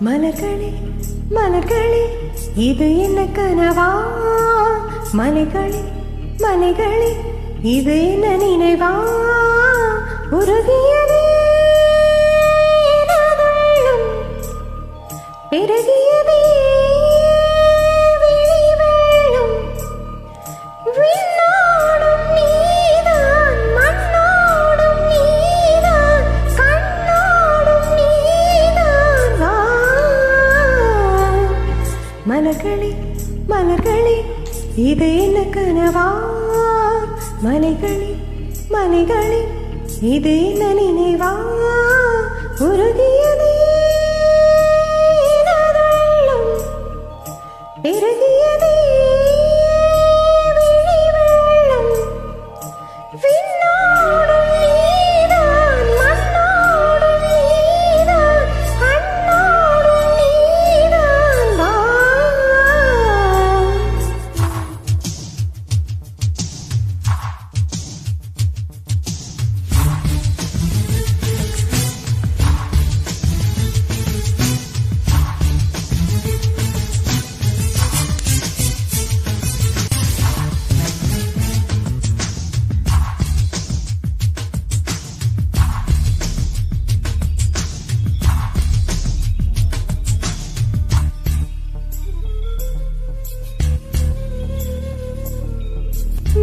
மலர்களே மலர்களே இது என்ன கனவா? மலைகளே மலைகளே இது என்ன நினைவா? உருகியதே பெருகியதே விழி வெள்ளம். விண்ணோடும் நீதான் மண்ணோடும் நீதான் கண்ணோடும் நீதான் வா. மலர்களே மலர்களே இது என்ன கனவா? மலைகளே மலைகளே இது என்ன நினைவா? உருகியதே பெருகியதே விழி வெள்ளம். விண்ணோடும் நீதான் மண்ணோடும் நீதான் கண்ணோடும் நீதான் வா.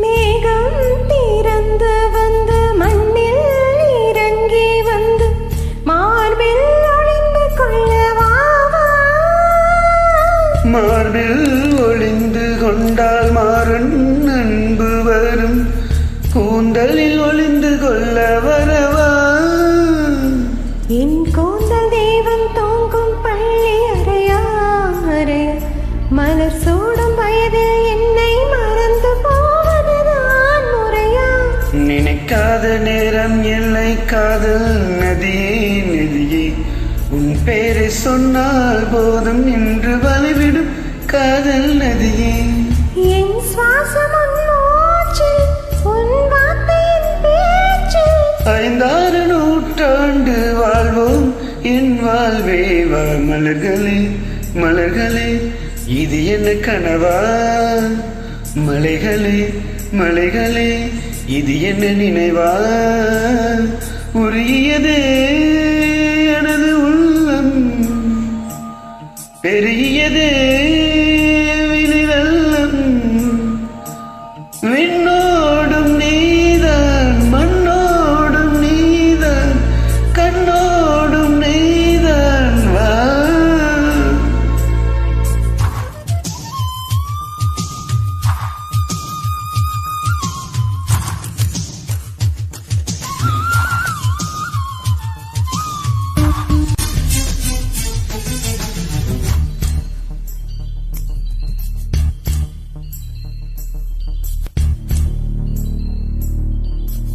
மேகம் திறந்து வந்து மண்ணில் இறங்கி வந்து மார்பில் ஒளிந்து கொள்ளவா. மார்பில் ஒளிந்து கொண்டால் மாறன் அன்பு வரும். கூந்தலில் ஒளிந்து கொள்ள வரவா. என் கூந்தல் தேவன் தோங்கும் பள்ளி அறையா அறைய. மலர் சூடும் வயதில் என்னை மறந்து போவதுதான் முறையா? நினைக்காத நேரம் இல்லை காதல் நதியே நதியே. உன் பேரை சொன்னால் போதும் என்று வலிவிடும் காதல் நதியே. என் சுவாசம் உன் மூச்சில் உன் வார்த்தையின் பேச்சில். 5-6 நூற்றாண்டு வாழ்வோம் என் வாழ்வே வா. மலர்களே மலர்களே இது என்ன கனவா? மலைகளே மலைகளே இது என்ன நினைவா? உருகியதே எனது உள்ளம். பெருகியதே விழி வெள்ளம். விண்ணோடும் நீதான் மண்ணோடும் நீதான் கண்ணோடும் நீதான் வா.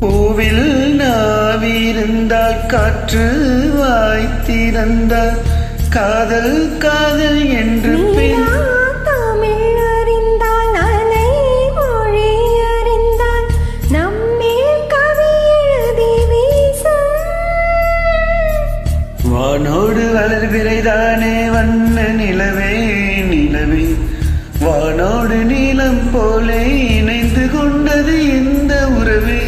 பூவில் நாவிருந்தால் காற்று வாய்த்திருந்தால் காதல் காதல் என்று தமிழ் அறிந்தால் அலை மொழி அறிந்தால் நம்மேல் கவி எழுதி வீச. வானோடு வளர்விரைதானே வண்ண நிலவே நிலவே. வானோடு நீளம் போலே இணைந்து கொண்டது இந்த உறவே.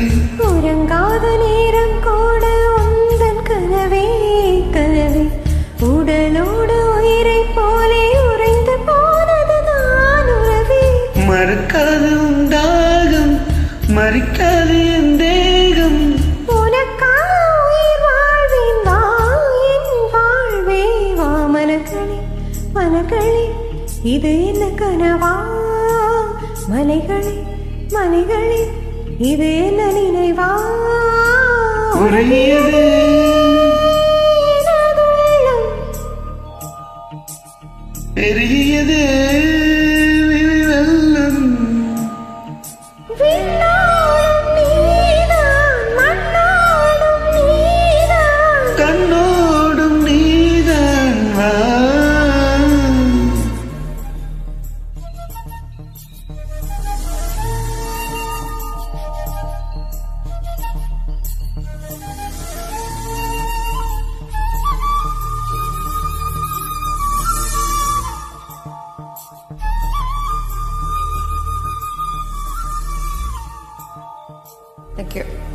உறங்காத நேரம் கூட உந்தன் கனவே கனவே. உடலோடு உயிரை போலே உறைந்து போனதுதான் உறவே. மறுக்காது உண்டாகும் மறிக்காது என் தேகம். உனக்காக உயிர் வாழ்வேன் வா என் வாழ்வே வா. மலர்களே மலர்களே இது என்ன கனவா? மலைகளே மலைகளே இது என்ன நினைவா? உருகியதே பெருகியதே விழி வெள்ளம். விண்ணோடும் நீதான் மண்ணோடும் நீதான் கண்ணோடும் நீதான் வா. தேங்க்யூ.